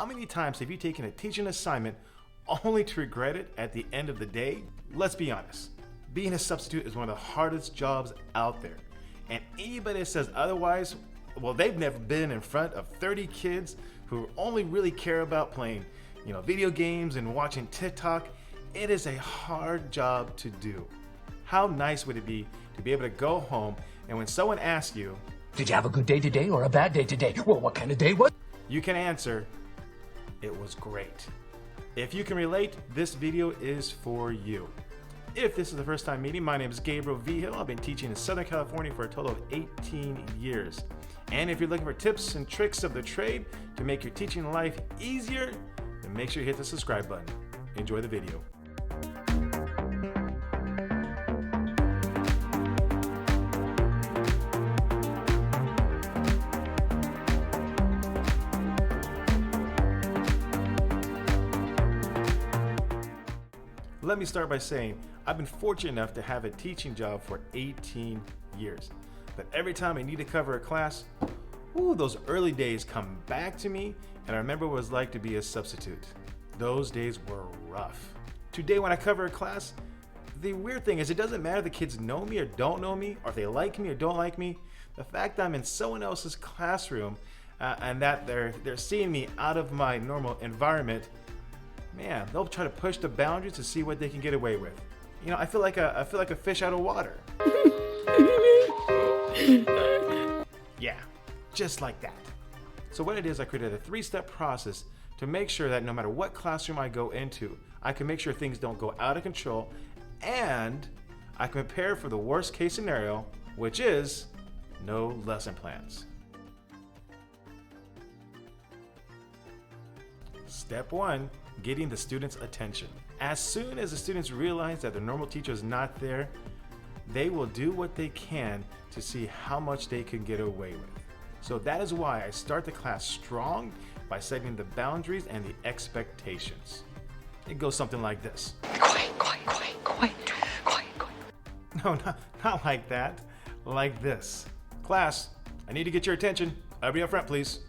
How many times have you taken a teaching assignment only to regret it at the end of the day? Let's be honest. Being a substitute is one of the hardest jobs out there. And anybody that says otherwise, well, they've never been in front of 30 kids who only really care about playing, video games and watching TikTok. It is a hard job to do. How nice would it be to be able to go home and when someone asks you, "Did you have a good day today or a bad day today?" "Well, what kind of day was?" You can answer, "It was great." If you can relate, this video is for you. If this is the first time meeting, my name is Gabriel Vigil. I've been teaching in Southern California for a total of 18 years. And if you're looking for tips and tricks of the trade to make your teaching life easier, then make sure you hit the subscribe button. Enjoy the video. Let me start by saying I've been fortunate enough to have a teaching job for 18 years. But every time I need to cover a class, those early days come back to me, and I remember what it was like to be a substitute. Those days were rough. Today when I cover a class, the weird thing is it doesn't matter if the kids know me or don't know me, or if they like me or don't like me. The fact that I'm in someone else's classroom and that they're seeing me out of my normal environment, man, they'll try to push the boundaries to see what they can get away with. I feel like a fish out of water. Yeah, just like that. So what it is, I created a 3-step process to make sure that no matter what classroom I go into, I can make sure things don't go out of control, and I can prepare for the worst case scenario, which is no lesson plans. Step 1, getting the students' attention. As soon as the students realize that the normal teacher is not there, they will do what they can to see how much they can get away with. So that is why I start the class strong by setting the boundaries and the expectations. It goes something like this. Quiet, quiet, quiet, quiet, quiet, quiet. No, not like that. Like this. Class, I need to get your attention. Everybody up front, please.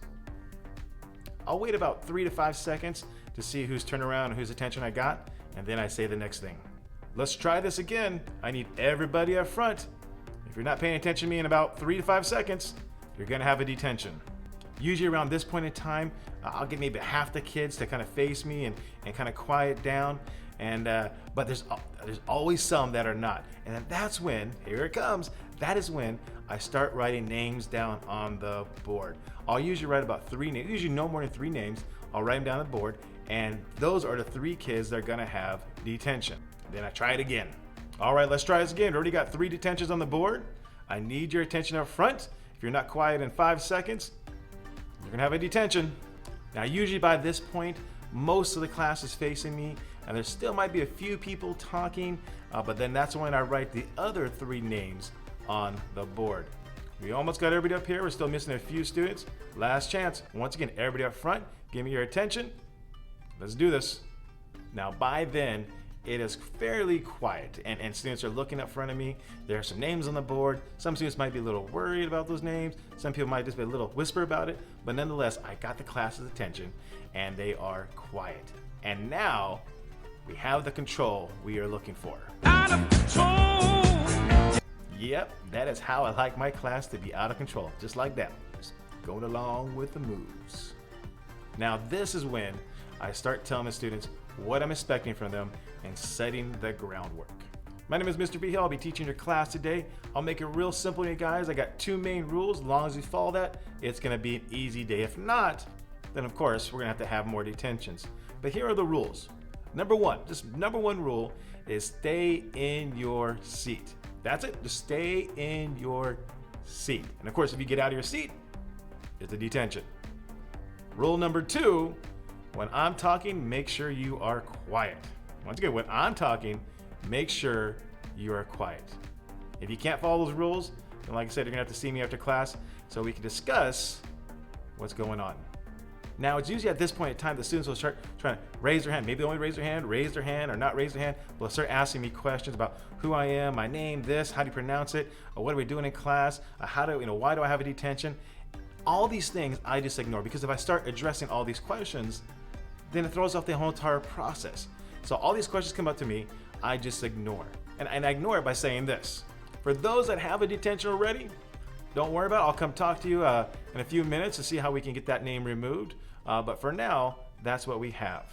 I'll wait about 3 to 5 seconds to see whose turnaround and whose attention I got, and then I say the next thing. Let's try this again. I need everybody up front. If you're not paying attention to me in about 3 to 5 seconds, you're gonna have a detention. Usually around this point in time, I'll get maybe half the kids to kind of face me and kind of quiet down, but there's always some that are not. And then that's when, here it comes, that is when I start writing names down on the board. I'll usually write about 3 names, usually no more than 3 names. I'll write them down on the board, and those are the 3 kids that are gonna have detention. Then I try it again. All right, let's try this again. We already got 3 detentions on the board. I need your attention up front. If you're not quiet in 5 seconds, you're gonna have a detention. Now, usually by this point, most of the class is facing me, and there still might be a few people talking, but then that's when I write the other 3 names on the board. We almost got everybody up here. We're still missing a few students. Last chance. Once again, everybody up front, give me your attention. Let's do this. Now, by then, it is fairly quiet, and students are looking up front of me. There are some names on the board. Some students might be a little worried about those names. Some people might just be a little whisper about it, but nonetheless, I got the class's attention, and they are quiet. And now, we have the control we are looking for. Out of control! Yep, that is how I like my class to be out of control, just like that. Just going along with the moves. Now, this is when I start telling the students what I'm expecting from them and setting the groundwork. My name is Mr. Vigil. I'll be teaching your class today. I'll make it real simple, you guys. I got 2 main rules. As long as you follow that, it's gonna be an easy day. If not, then of course, we're gonna have to have more detentions. But here are the rules. Number 1 rule is stay in your seat. That's it, just stay in your seat. And of course, if you get out of your seat, it's a detention. Rule number 2, when I'm talking, make sure you are quiet. Once again, when I'm talking, make sure you are quiet. If you can't follow those rules, then like I said, you're gonna have to see me after class so we can discuss what's going on. Now, it's usually at this point in time, the students will start trying to raise their hand. Maybe they only raise their hand, or not raise their hand. They'll start asking me questions about who I am, my name, this, how do you pronounce it, or what are we doing in class, why do I have a detention? All these things I just ignore, because if I start addressing all these questions, then it throws off the whole entire process. So all these questions come up to me, I just ignore. And I ignore it by saying this: for those that have a detention already, don't worry about it. I'll come talk to you in a few minutes to see how we can get that name removed. But for now, that's what we have.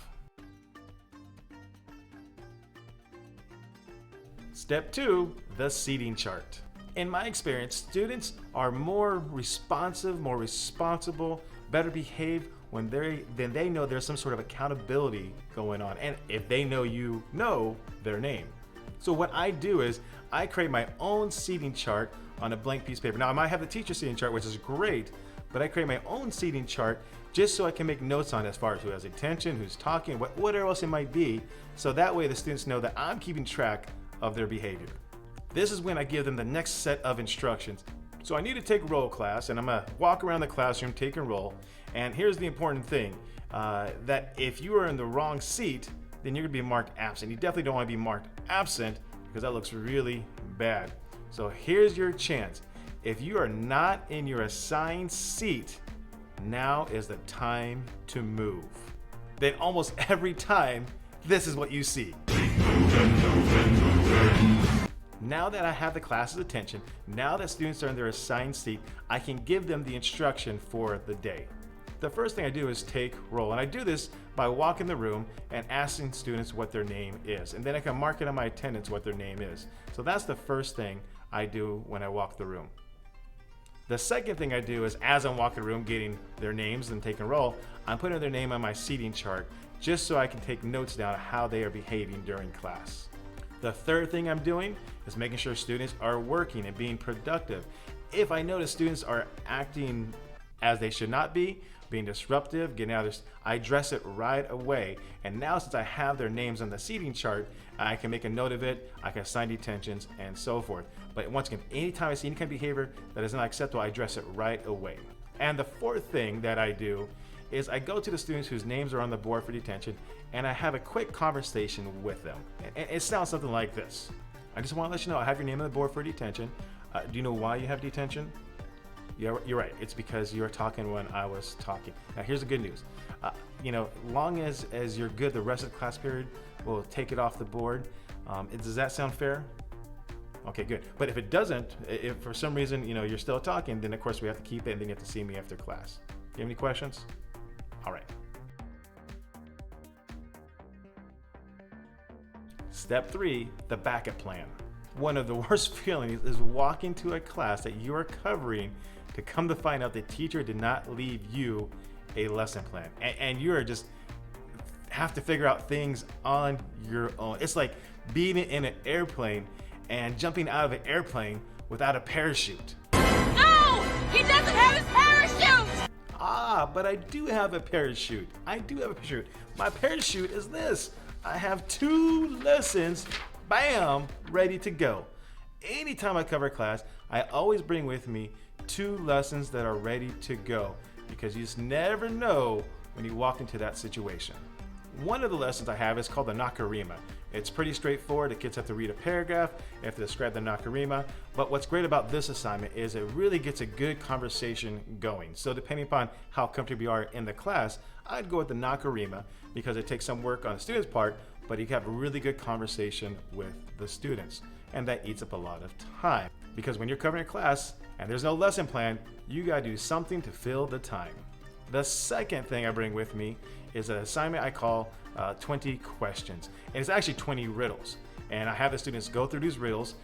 Step 2, the seating chart. In my experience, students are more responsive, more responsible, better behaved when they know there's some sort of accountability going on, and if they know you know their name. So what I do is I create my own seating chart on a blank piece of paper. Now I might have the teacher seating chart, which is great, but I create my own seating chart just so I can make notes on it as far as who has attention, who's talking, whatever else it might be, so that way the students know that I'm keeping track of their behavior. This is when I give them the next set of instructions. So I need to take roll class, and I'm gonna walk around the classroom, take and roll. And here's the important thing, that if you are in the wrong seat, then you're gonna be marked absent. You definitely don't wanna be marked absent because that looks really bad. So here's your chance. If you are not in your assigned seat, now is the time to move. Then almost every time, this is what you see. Now that I have the class's attention, now that students are in their assigned seat, I can give them the instruction for the day. The first thing I do is take roll, and I do this by walking the room and asking students what their name is, and then I can mark it on my attendance what their name is. So that's the first thing I do when I walk the room. The second thing I do is, as I'm walking the room getting their names and taking roll, I'm putting their name on my seating chart just so I can take notes down on how they are behaving during class. The third thing I'm doing is making sure students are working and being productive. If I notice students are acting as they should not be, being disruptive, getting out of this, I address it right away. And now since I have their names on the seating chart, I can make a note of it, I can assign detentions and so forth. But once again, anytime I see any kind of behavior that is not acceptable, I address it right away. And the fourth thing that I do is I go to the students whose names are on the board for detention and I have a quick conversation with them. And it sounds something like this. I just want to let you know I have your name on the board for detention. Do you know why you have detention? You're right. It's because you were talking when I was talking. Now here's the good news. Long as you're good the rest of the class period, we'll take it off the board. Does that sound fair? Okay, good. But if it doesn't, if for some reason you're still talking, then of course we have to keep it, and then you have to see me after class. Do you have any questions? All right. Step 3, the backup plan. One of the worst feelings is walking to a class that you are covering to come to find out the teacher did not leave you a lesson plan. And you're just have to figure out things on your own. It's like being in an airplane and jumping out of an airplane without a parachute. No! He doesn't have his parachute! But I do have a parachute. I do have a parachute. My parachute is this. I have 2 lessons, bam, ready to go. Anytime I cover a class, I always bring with me 2 lessons that are ready to go, because you just never know when you walk into that situation. One of the lessons I have is called the Nakarima. It's pretty straightforward. The kids have to read a paragraph, they have to describe the Nakarima, but what's great about this assignment is it really gets a good conversation going. So depending upon how comfortable you are in the class, I'd go with the Nakarima because it takes some work on the student's part, but you can have a really good conversation with the students. And that eats up a lot of time, because when you're covering a class and there's no lesson plan, you gotta do something to fill the time. The second thing I bring with me is an assignment I call 20 questions. And it's actually 20 riddles. And I have the students go through these riddles,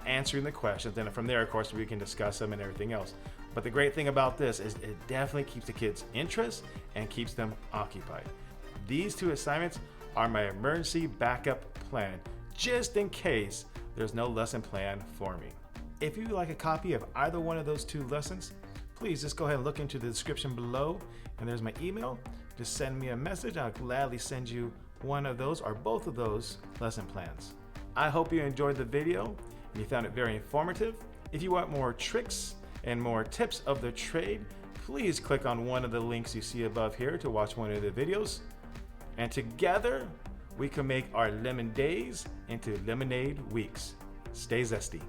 answering the questions. Then from there, of course, we can discuss them and everything else. But the great thing about this is it definitely keeps the kids' interest and keeps them occupied. These 2 assignments are my emergency backup plan, just in case there's no lesson plan for me. If you would like a copy of either one of those 2 lessons, please just go ahead and look into the description below, and there's my email. Just send me a message. I'll gladly send you one of those or both of those lesson plans. I hope you enjoyed the video and you found it very informative. If you want more tricks and more tips of the trade, please click on one of the links you see above here to watch one of the videos. And together, we can make our lemon days into lemonade weeks. Stay zesty.